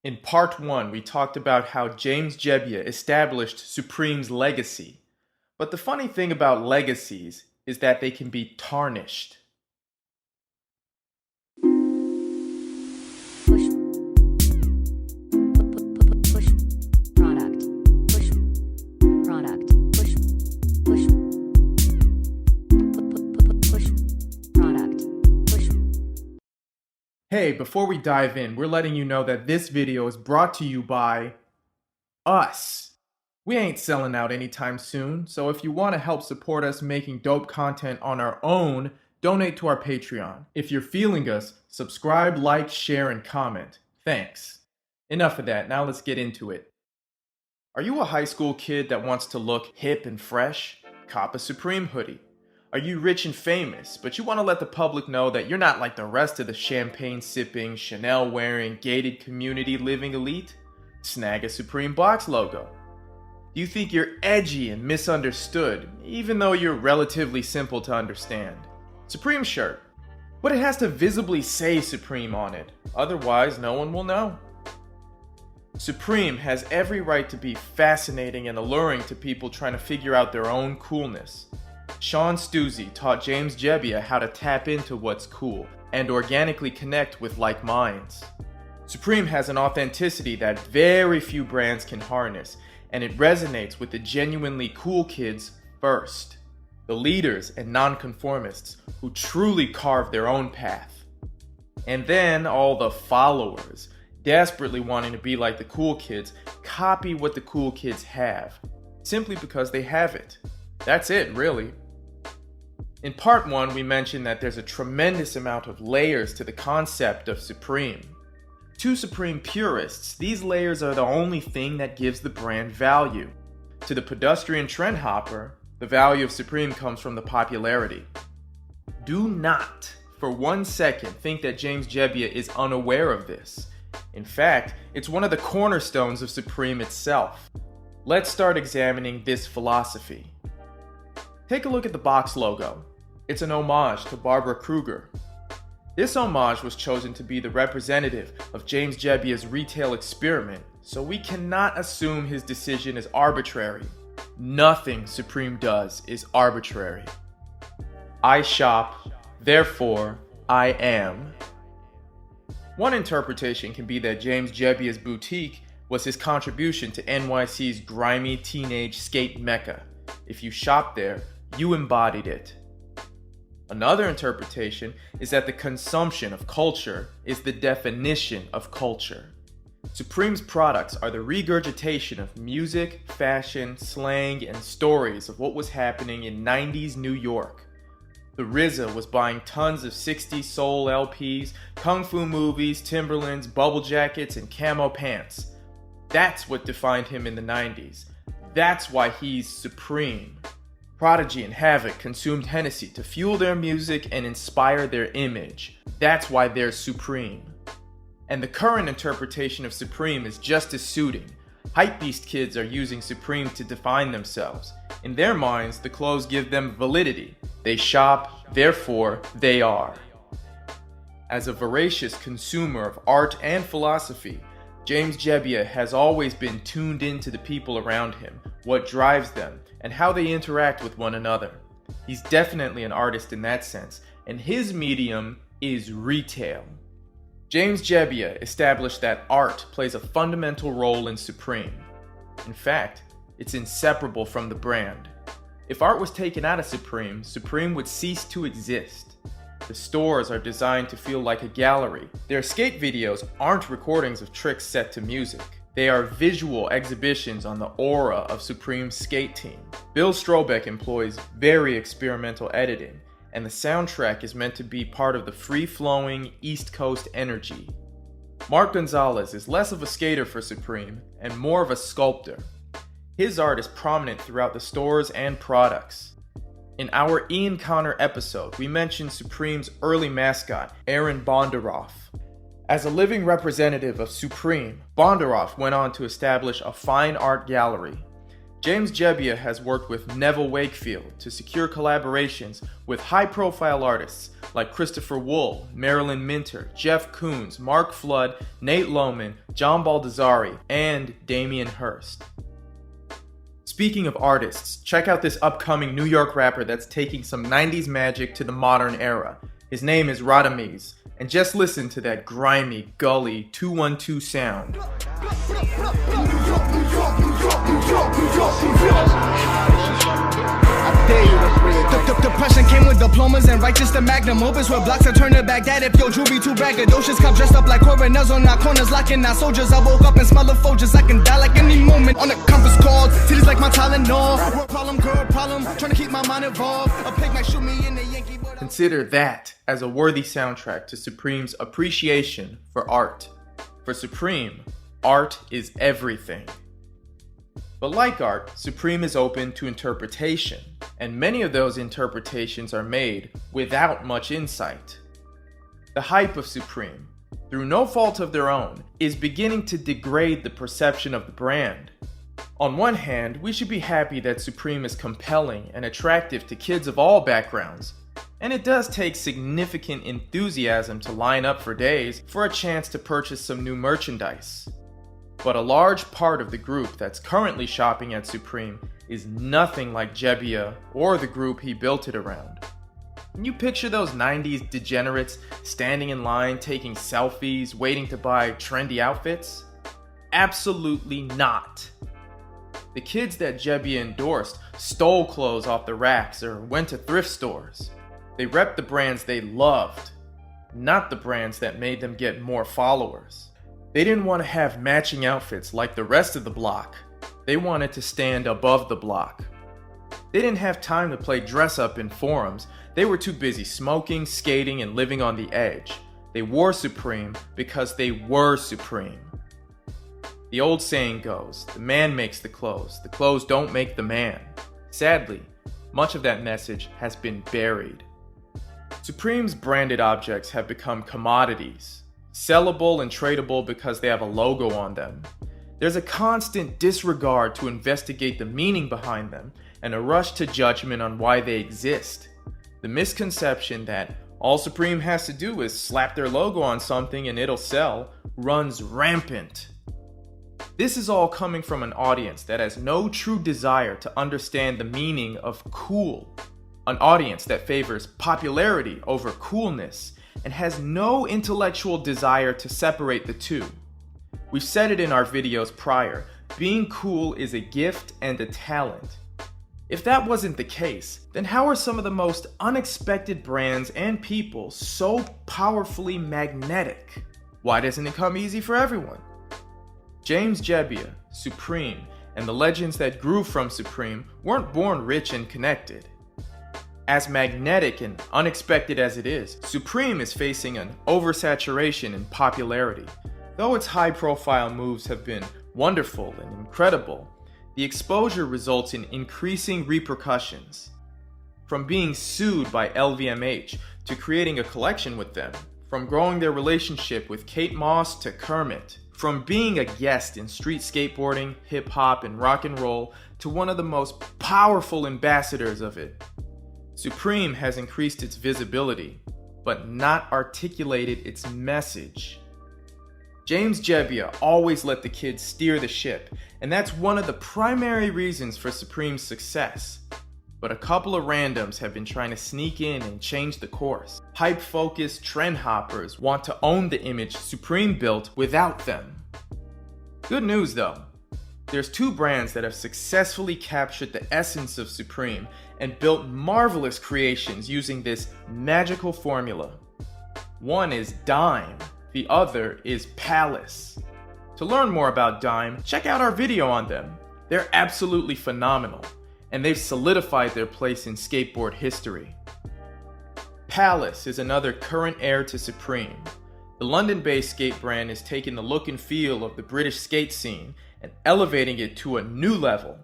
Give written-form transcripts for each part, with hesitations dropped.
In part 1, we talked about how James Jebbia established Supreme's legacy. But the funny thing about legacies is that they can be tarnished. Hey, before we dive in, we're letting you know that this video is brought to you by us. We ain't selling out anytime soon, so if you want to help support us making dope content on our own, donate to our Patreon. If you're feeling us, subscribe, like, share, and comment. Thanks. Enough of that, now let's get into it. Are you a high school kid that wants to look hip and fresh? Cop a Supreme hoodie. Are you rich and famous, but you want to let the public know that you're not like the rest of the champagne-sipping, Chanel-wearing, gated community living elite? Snag a Supreme box logo. Do you think you're edgy and misunderstood, even though you're relatively simple to understand? Supreme shirt, but it has to visibly say Supreme on it, otherwise no one will know. Supreme has every right to be fascinating and alluring to people trying to figure out their own coolness. Shawn Stussy taught James Jebbia how to tap into what's cool and organically connect with like minds. Supreme has an authenticity that very few brands can harness, and it resonates with the genuinely cool kids first, the leaders and non-conformists who truly carve their own path. And then all the followers, desperately wanting to be like the cool kids, copy what the cool kids have, simply because they have it. That's it, really. In part 1, we mentioned that there's a tremendous amount of layers to the concept of Supreme. To Supreme purists, these layers are the only thing that gives the brand value. To the pedestrian trend hopper, the value of Supreme comes from the popularity. Do not, for 1 second, think that James Jebbia is unaware of this. In fact, it's one of the cornerstones of Supreme itself. Let's start examining this philosophy. Take a look at the box logo. It's an homage to Barbara Kruger. This homage was chosen to be the representative of James Jebbia's retail experiment, so we cannot assume his decision is arbitrary. Nothing Supreme does is arbitrary. I shop, therefore I am. One interpretation can be that James Jebbia's boutique was his contribution to NYC's grimy teenage skate mecca. If you shopped there, you embodied it. Another interpretation is that the consumption of culture is the definition of culture. Supreme's products are the regurgitation of music, fashion, slang, and stories of what was happening in 90s New York. The RZA was buying tons of 60s soul LPs, kung fu movies, Timberlands, bubble jackets, and camo pants. That's what defined him in the 90s. That's why he's Supreme. Prodigy and Havoc consumed Hennessy to fuel their music and inspire their image. That's why they're Supreme. And the current interpretation of Supreme is just as suiting. Hypebeast kids are using Supreme to define themselves. In their minds, the clothes give them validity. They shop, therefore they are. As a voracious consumer of art and philosophy, James Jebbia has always been tuned into the people around him, what drives them, and how they interact with one another. He's definitely an artist in that sense, and his medium is retail. James Jebbia established that art plays a fundamental role in Supreme. In fact, it's inseparable from the brand. If art was taken out of Supreme, Supreme would cease to exist. The stores are designed to feel like a gallery. Their skate videos aren't recordings of tricks set to music. They are visual exhibitions on the aura of Supreme's skate team. Bill Strobeck employs very experimental editing, and the soundtrack is meant to be part of the free-flowing East Coast energy. Mark Gonzalez is less of a skater for Supreme and more of a sculptor. His art is prominent throughout the stores and products. In our Ian Connor episode, we mentioned Supreme's early mascot, Aaron Bondaroff. As a living representative of Supreme, Bondaroff went on to establish a fine art gallery. James Jebbia has worked with Neville Wakefield to secure collaborations with high-profile artists like Christopher Wool, Marilyn Minter, Jeff Koons, Mark Flood, Nate Loman, John Baldessari, and Damien Hirst. Speaking of artists, check out this upcoming New York rapper that's taking some 90s magic to the modern era. His name is Radames, and just listen to that grimy, gully 212 sound. Depression came with diplomas and righteous the magnum opus with blocks to turn it back that if your jewelry too braggadocious. Cop dressed up like coronels on our corners, locking our soldiers. I woke up and smell the Folgers. I can die like any moment on a conference call. Titties like my Tylenol. Work problem, girl problem. Trying to keep my mind involved. A pig might shoot me in the Yankee. Consider that as a worthy soundtrack to Supreme's appreciation for art. For Supreme, art is everything. But like art, Supreme is open to interpretation, and many of those interpretations are made without much insight. The hype of Supreme, through no fault of their own, is beginning to degrade the perception of the brand. On one hand, we should be happy that Supreme is compelling and attractive to kids of all backgrounds, and it does take significant enthusiasm to line up for days for a chance to purchase some new merchandise. But a large part of the group that's currently shopping at Supreme is nothing like Jebbia or the group he built it around. Can you picture those 90s degenerates standing in line, taking selfies, waiting to buy trendy outfits? Absolutely not. The kids that Jebbia endorsed stole clothes off the racks or went to thrift stores. They repped the brands they loved, not the brands that made them get more followers. They didn't want to have matching outfits like the rest of the block. They wanted to stand above the block. They didn't have time to play dress up in forums. They were too busy smoking, skating, and living on the edge. They wore Supreme because they were Supreme. The old saying goes, the man makes the clothes don't make the man. Sadly, much of that message has been buried. Supreme's branded objects have become commodities, sellable and tradable because they have a logo on them. There's a constant disregard to investigate the meaning behind them and a rush to judgment on why they exist. The misconception that all Supreme has to do is slap their logo on something and it'll sell runs rampant. This is all coming from an audience that has no true desire to understand the meaning of cool, an audience that favors popularity over coolness and has no intellectual desire to separate the two. We've said it in our videos prior, being cool is a gift and a talent. If that wasn't the case, then how are some of the most unexpected brands and people so powerfully magnetic? Why doesn't it come easy for everyone? James Jebbia, Supreme, and the legends that grew from Supreme weren't born rich and connected. As magnetic and unexpected as it is, Supreme is facing an oversaturation in popularity. Though its high-profile moves have been wonderful and incredible, the exposure results in increasing repercussions. From being sued by LVMH to creating a collection with them, from growing their relationship with Kate Moss to Kermit, from being a guest in street skateboarding, hip-hop, and rock and roll to one of the most powerful ambassadors of it. Supreme has increased its visibility, but not articulated its message. James Jebbia always let the kids steer the ship, and that's one of the primary reasons for Supreme's success. But a couple of randoms have been trying to sneak in and change the course. Hype-focused trend hoppers want to own the image Supreme built without them. Good news though. There's two brands that have successfully captured the essence of Supreme and built marvelous creations using this magical formula. One is Dime, the other is Palace. To learn more about Dime, check out our video on them. They're absolutely phenomenal, and they've solidified their place in skateboard history. Palace is another current heir to Supreme. The London-based skate brand is taking the look and feel of the British skate scene and elevating it to a new level.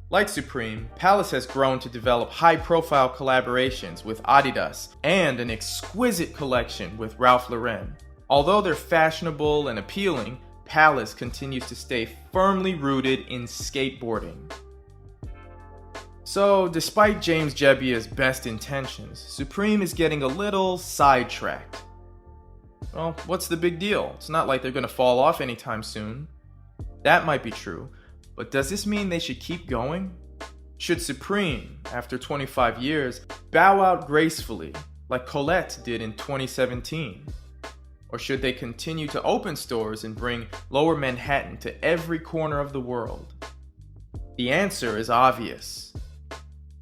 Like Supreme, Palace has grown to develop high-profile collaborations with Adidas and an exquisite collection with Ralph Lauren. Although they're fashionable and appealing, Palace continues to stay firmly rooted in skateboarding. So, despite James Jebbia's best intentions, Supreme is getting a little sidetracked. Well, what's the big deal? It's not like they're gonna fall off anytime soon. That might be true, but does this mean they should keep going? Should Supreme, after 25 years, bow out gracefully, like Colette did in 2017? Or should they continue to open stores and bring Lower Manhattan to every corner of the world? The answer is obvious.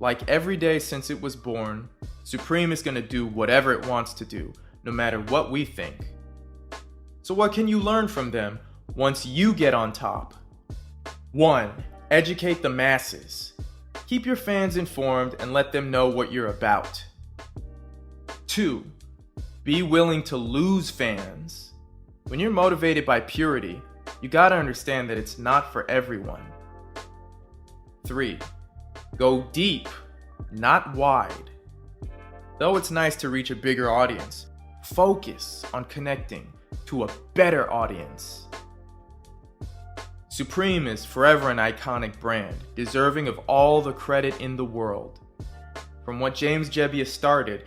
Like every day since it was born, Supreme is gonna do whatever it wants to do, no matter what we think. So what can you learn from them once you get on top? 1. Educate the masses. Keep your fans informed and let them know what you're about. 2. Be willing to lose fans. When you're motivated by purity, you gotta understand that it's not for everyone. 3. Go deep, not wide. Though it's nice to reach a bigger audience, focus on connecting to a better audience. Supreme is forever an iconic brand, deserving of all the credit in the world. From what James Jebbia started,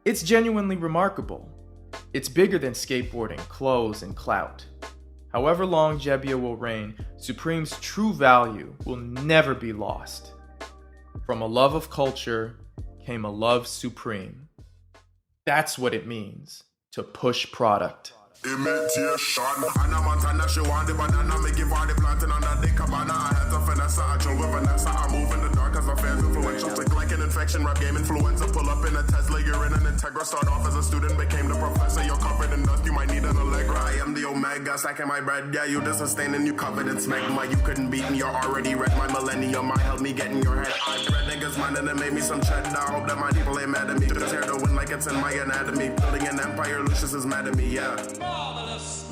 it's genuinely remarkable. It's bigger than skateboarding, clothes, and clout. However long Jebbia will reign, Supreme's true value will never be lost. From a love of culture came a love supreme. That's what it means to push product. Imitation. Anna Montana, she want the banana, make it for the planting on that dick cabana. I had to finesse, I chill with Vanessa. I move in the dark as my fans influential. Tick like an infection, rap game influenza. Pull up in a Tesla, you're in an Integra. Start off as a student, became the professor. You're covered in dust, you might need an Allegra. I am the Omega, stacking my bread. Yeah, you the sustaining, you covered in smegma. You couldn't beat me, you're already red. My millennium, I helped me get in your head. I read niggas mind and it made me some cheddar. I hope that my people ain't mad at me. Just here to win like it's in my anatomy. Building an empire, Lucius is mad at me, yeah. Marvelous.